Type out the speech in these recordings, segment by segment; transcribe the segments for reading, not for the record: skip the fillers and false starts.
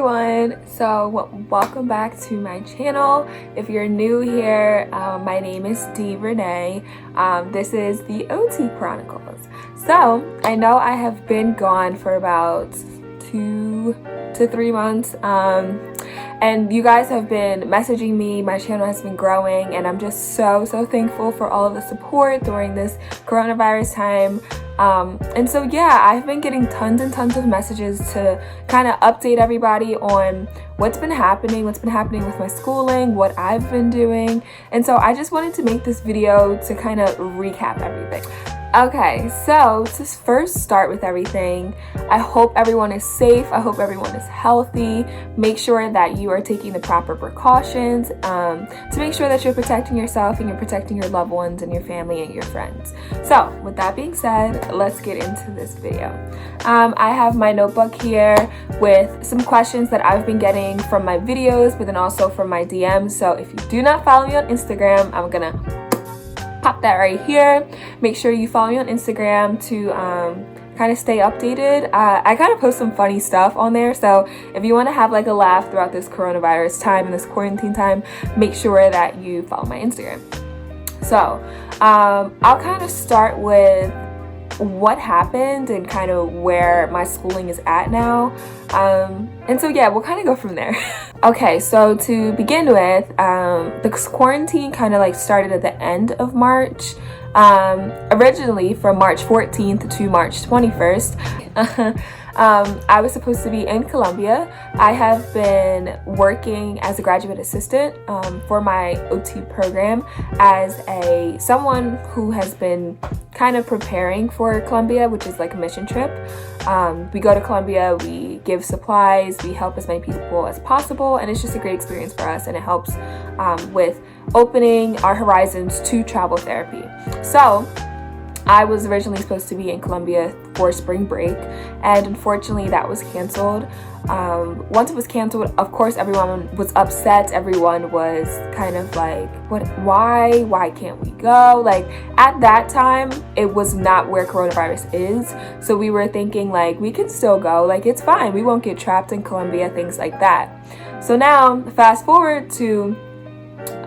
everyone, so welcome back to my channel. If you're new here, my name is Dee Renee. This is the OT Chronicles. So I know I have been gone for about 2 to 3 months, and you guys have been messaging me. My channel has been growing, and I'm just so thankful for all of the support during this coronavirus time. And so yeah, I've been getting tons and tons of messages to kind of update everybody on what's been happening with my schooling, what I've been doing. And so I just wanted to make this video to kind of recap everything. Okay, so to first start with everything, I hope everyone is safe. I hope everyone is healthy. Make sure that you are taking the proper precautions to make sure that you're protecting yourself and you're protecting your loved ones and your family and your friends. So with that being said, let's get into this video. I have my notebook here with some questions that I've been getting from my videos, but then also from my DMs. So if you do not follow me on Instagram, I'm gonna pop that right here. Make sure you follow me on Instagram to kind of stay updated. I kind of post some funny stuff on there, so if you want to have like a laugh throughout this coronavirus time and this quarantine time, make sure that you follow my Instagram. So I'll kind of start with what happened and kind of where my schooling is at now, and so yeah, we'll kind of go from there. Okay, so to begin with, the quarantine kind of like started at the end of March, originally from March 14th to March 21st. I was supposed to be in Colombia. I have been working as a graduate assistant for my OT program as someone who has been kind of preparing for Colombia, which is like a mission trip. We go to Colombia, we give supplies, we help as many people as possible, and it's just a great experience for us, and it helps with opening our horizons to travel therapy. So I was originally supposed to be in Colombia for spring break, and unfortunately that was canceled. Once it was canceled, of course everyone was upset. Everyone was kind of like, why can't we go? Like at that time, it was not where coronavirus is. So we were thinking like, we can still go, like it's fine. We won't get trapped in Colombia, things like that. So now fast forward to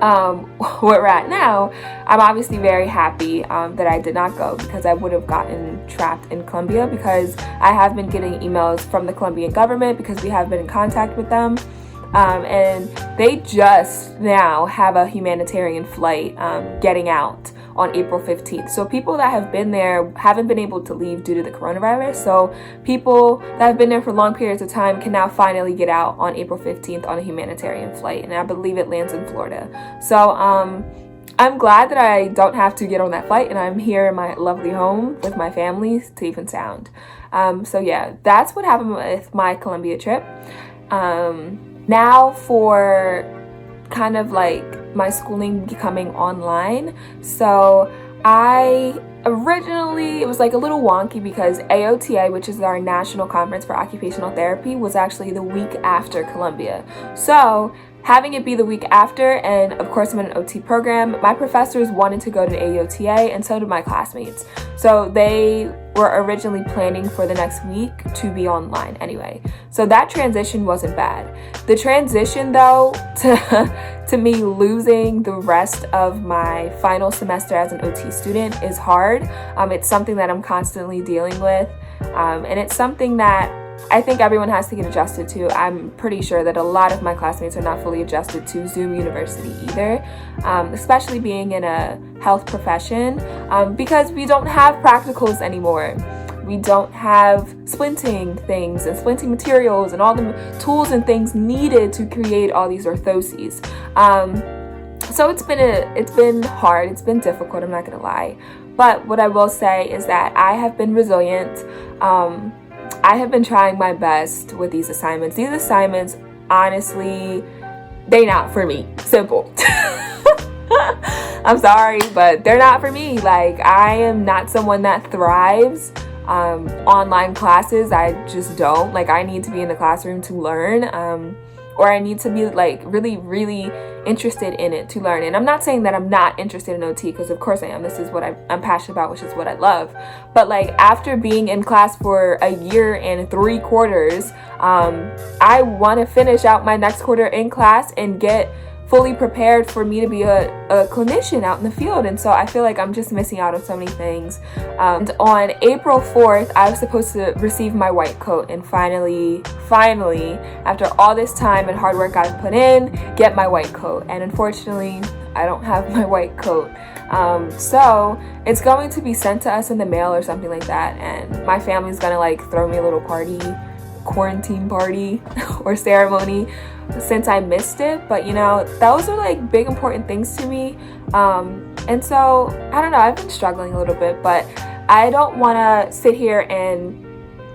where we're at now, I'm obviously very happy that I did not go, because I would have gotten trapped in Colombia, because I have been getting emails from the Colombian government because we have been in contact with them, and they just now have a humanitarian flight getting out on April 15th. So people that have been there haven't been able to leave due to the coronavirus. So people that have been there for long periods of time can now finally get out on April 15th on a humanitarian flight. And I believe it lands in Florida. So I'm glad that I don't have to get on that flight, and I'm here in my lovely home with my family, safe and sound. So yeah, that's what happened with my Colombia trip. Now for kind of like my schooling becoming online. So it was like a little wonky because AOTA, which is our National Conference for Occupational Therapy, was actually the week after Colombia. So having it be the week after, and of course I'm in an OT program, my professors wanted to go to AOTA, and so did my classmates. So they were originally planning for the next week to be online anyway. So that transition wasn't bad. The transition though to me losing the rest of my final semester as an OT student is hard. It's something that I'm constantly dealing with, and it's something that I think everyone has to get adjusted to. I'm pretty sure that a lot of my classmates are not fully adjusted to Zoom University either, especially being in a health profession, because we don't have practicals anymore. We don't have splinting things and splinting materials and all the tools and things needed to create all these orthoses. So it's been hard, it's been difficult, I'm not gonna lie. But what I will say is that I have been resilient. I have been trying my best with these assignments. These assignments, honestly, they're not for me. Simple. I'm sorry, but they're not for me. Like, I am not someone that thrives online classes. I just don't. Like, I need to be in the classroom to learn. or I need to be like really interested in it to learn. And I'm not saying that I'm not interested in OT, because of course I am. This is what I'm passionate about, which is what I love. But like after being in class for a year and 3 quarters, I want to finish out my next quarter in class and get fully prepared for me to be a clinician out in the field. And so I feel like I'm just missing out on so many things. And on April 4th, I was supposed to receive my white coat and finally, after all this time and hard work I've put in, get my white coat. And unfortunately, I don't have my white coat. So it's going to be sent to us in the mail or something like that. And my family's gonna like throw me a little party, quarantine party or ceremony, since I missed it. But you know, those are like big important things to me. And so I don't know, I've been struggling a little bit, but I don't want to sit here and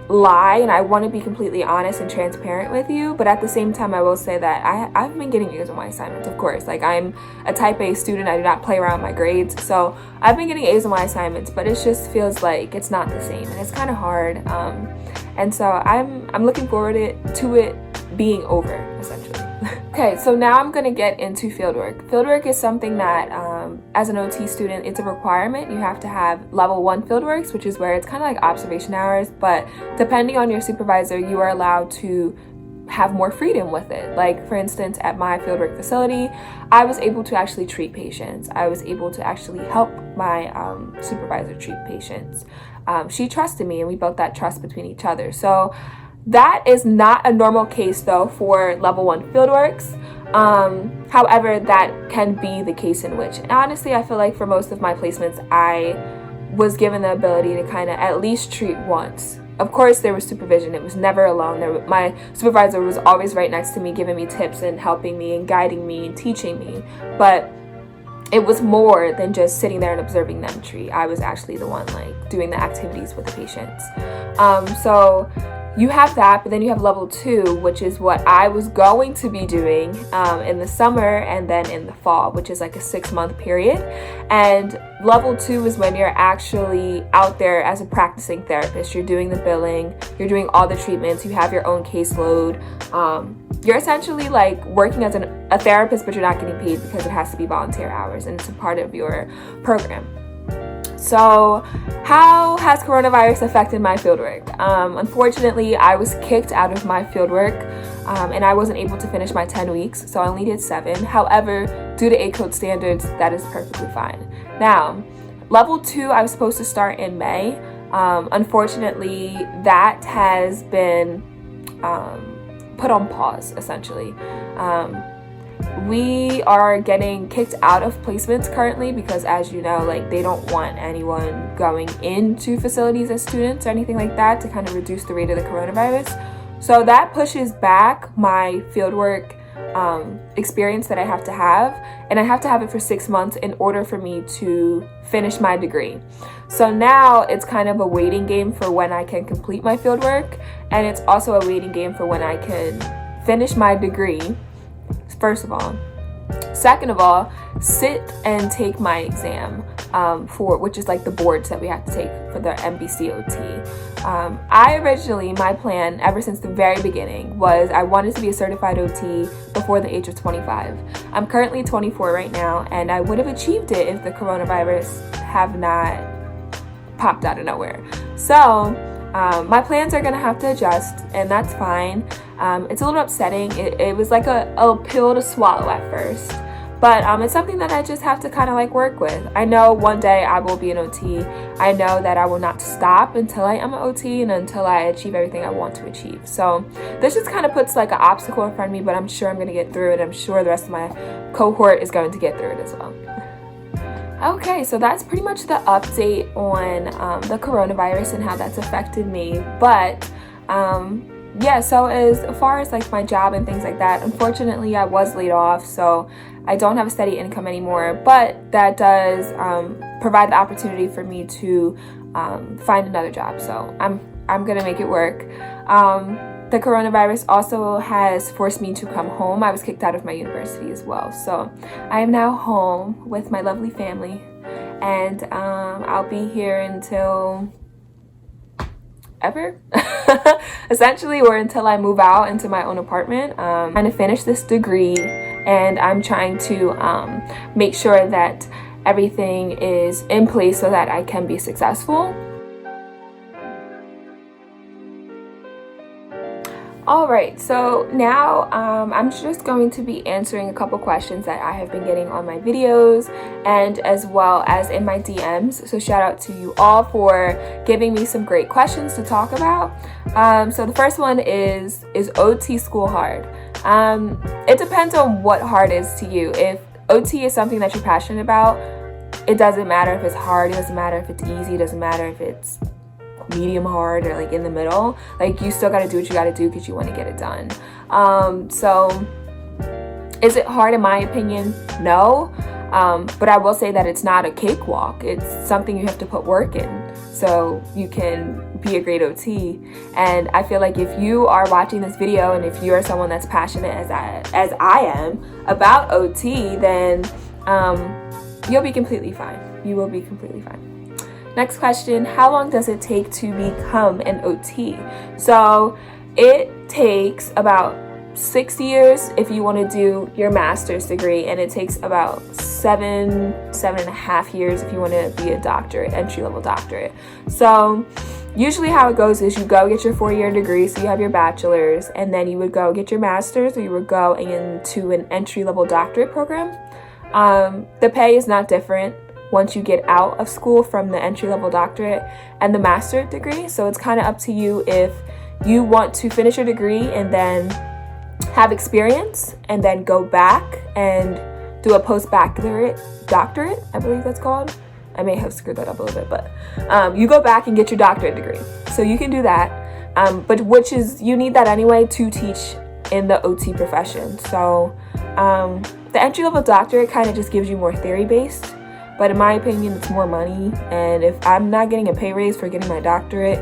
lie, and I want to be completely honest and transparent with you. But at the same time, I will say that I've been getting A's on my assignments, of course. Like, I'm a type A student. I do not play around with my grades, so I've been getting A's on my assignments, but it just feels like it's not the same, and it's kind of hard. And so I'm looking forward to it being over, essentially. Okay, so now I'm going to get into fieldwork. Fieldwork is something that, as an OT student, it's a requirement. You have to have level 1 fieldworks, which is where it's kind of like observation hours, but depending on your supervisor, you are allowed to have more freedom with it. Like, for instance, at my fieldwork facility, I was able to actually treat patients. I was able to actually help my supervisor treat patients. She trusted me, and we built that trust between each other. So that is not a normal case, though, for level 1 fieldworks. However, that can be the case in which, and honestly, I feel like for most of my placements, I was given the ability to kind of at least treat once. Of course, there was supervision. It was never alone. My supervisor was always right next to me, giving me tips and helping me and guiding me and teaching me. But it was more than just sitting there and observing them treat. I was actually the one like doing the activities with the patients. So you have that, but then you have level 2, which is what I was going to be doing in the summer and then in the fall, which is like a 6-month period. And level 2 is when you're actually out there as a practicing therapist. You're doing the billing, you're doing all the treatments, you have your own caseload. You're essentially like working as a therapist, but you're not getting paid because it has to be volunteer hours and it's a part of your program. So how has coronavirus affected my fieldwork? Unfortunately, I was kicked out of my fieldwork and I wasn't able to finish my 10 weeks, so I only did 7. However, due to A code standards, that is perfectly fine. Now, level 2, I was supposed to start in May. Unfortunately, that has been put on pause, essentially. We are getting kicked out of placements currently because, as you know, like, they don't want anyone going into facilities as students or anything like that to kind of reduce the rate of the coronavirus. So that pushes back my fieldwork experience that I have to have, and I have to have it for 6 months in order for me to finish my degree. So now it's kind of a waiting game for when I can complete my fieldwork, and it's also a waiting game for when I can finish my degree, first of all. Second of all, sit and take my exam, which is like the boards that we have to take for the MBCOT. I originally, my plan ever since the very beginning was I wanted to be a certified OT before the age of 25. I'm currently 24 right now, and I would have achieved it if the coronavirus have not popped out of nowhere. So my plans are gonna have to adjust, and that's fine. It's a little upsetting. It was like a pill to swallow at first, but it's something that I just have to kind of like work with. I know one day I will be an OT. I know that I will not stop until I am an OT and until I achieve everything I want to achieve. So this just kind of puts like an obstacle in front of me, but I'm sure I'm going to get through it. I'm sure the rest of my cohort is going to get through it as well. Okay, so that's pretty much the update on the coronavirus and how that's affected me. But yeah, so as far as like my job and things like that, unfortunately I was laid off, so I don't have a steady income anymore, but that does provide the opportunity for me to find another job. So I'm gonna make it work. The coronavirus also has forced me to come home. I was kicked out of my university as well, so I am now home with my lovely family, and I'll be here until ever, essentially, or until I move out into my own apartment. I'm trying to finish this degree, and I'm trying to make sure that everything is in place so that I can be successful. Alright, so now I'm just going to be answering a couple questions that I have been getting on my videos and as well as in my DMs. So shout out to you all for giving me some great questions to talk about. So the first one is OT school hard? It depends on what hard is to you. If OT is something that you're passionate about, it doesn't matter if it's hard, it doesn't matter if it's easy, it doesn't matter if it's medium hard or like in the middle. Like, you still got to do what you got to do because you want to get it done. So is it hard? In my opinion, no. But I will say that it's not a cakewalk. It's something you have to put work in so you can be a great OT. And I feel like if you are watching this video and if you are someone that's passionate as I am about OT, then you'll be completely fine. You will be completely fine. Next question, how long does it take to become an OT? So it takes about 6 years if you want to do your master's degree, and it takes about seven and a half years if you want to be a doctorate, entry-level doctorate. So usually how it goes is you go get your 4-year degree, so you have your bachelor's, and then you would go get your master's, or you would go into an entry-level doctorate program. The pay is not different once you get out of school from the entry-level doctorate and the master's degree. So it's kind of up to you if you want to finish your degree and then have experience and then go back and do a postbaccalaureate doctorate, I believe that's called. I may have screwed that up a little bit, but you go back and get your doctorate degree. So you can do that, but you need that anyway to teach in the OT profession. So the entry-level doctorate kind of just gives you more theory-based. But in my opinion, it's more money, and if I'm not getting a pay raise for getting my doctorate,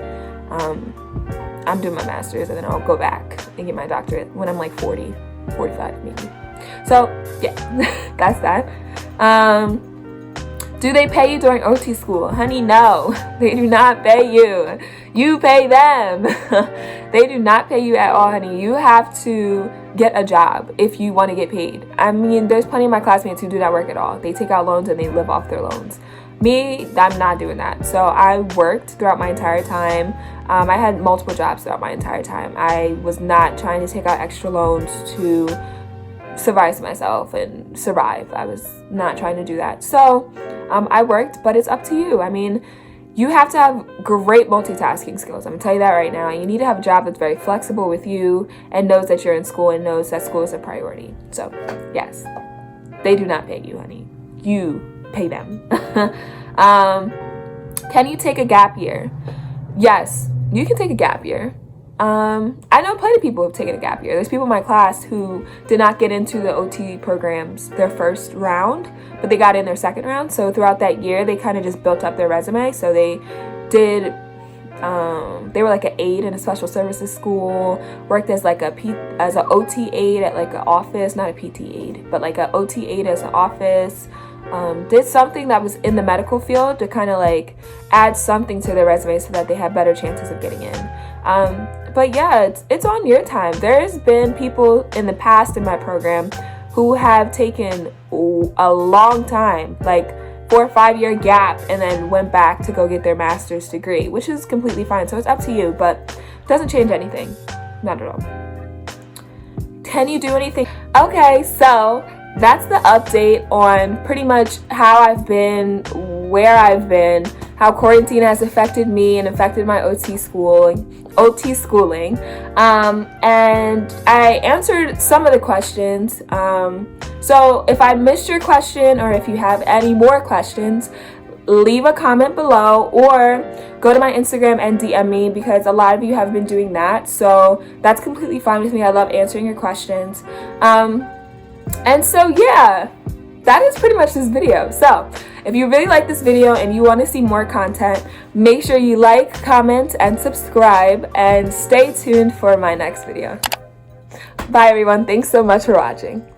I'm doing my master's, and then I'll go back and get my doctorate when I'm like 40, 45 maybe. So yeah, that's that. Do they pay you during OT school? Honey, no, they do not pay you. You pay them. They do not pay you at all, honey. You have to get a job if you want to get paid. I mean, there's plenty of my classmates who do not work at all. They take out loans and they live off their loans. Me, I'm not doing that. So I worked throughout my entire time. I had multiple jobs throughout my entire time. I was not trying to take out extra loans to survive myself and survive. I was not trying to do that. So I worked, but it's up to you. I mean, you have to have great multitasking skills. I'm gonna tell you that right now. You need to have a job that's very flexible with you and knows that you're in school and knows that school is a priority. So yes, they do not pay you, honey. You pay them. Can you take a gap year? Yes, you can take a gap year. I know plenty of people who've taken a gap year. There's people in my class who did not get into the OT programs their first round, but they got in their second round. So throughout that year, they kind of just built up their resume. So they did, they were like an aide in a special services school, worked as like as an OT aide at like an office, not a PT aide, but like an OT aide as an office. Did something that was in the medical field to kind of like add something to their resume so that they had better chances of getting in. But yeah, it's on your time. There's been people in the past in my program who have taken a long time, like 4 or 5 year gap, and then went back to go get their master's degree, which is completely fine. So it's up to you, but it doesn't change anything. Not at all. Can you do anything? Okay, so that's the update on pretty much how I've been, where I've been, how quarantine has affected me and affected my OT schooling. And I answered some of the questions. So if I missed your question or if you have any more questions, leave a comment below or go to my Instagram and DM me, because a lot of you have been doing that. So that's completely fine with me. I love answering your questions. And so yeah, that is pretty much this video. So if you really like this video and you want to see more content, make sure you like, comment, and subscribe, and stay tuned for my next video. Bye everyone. Thanks so much for watching.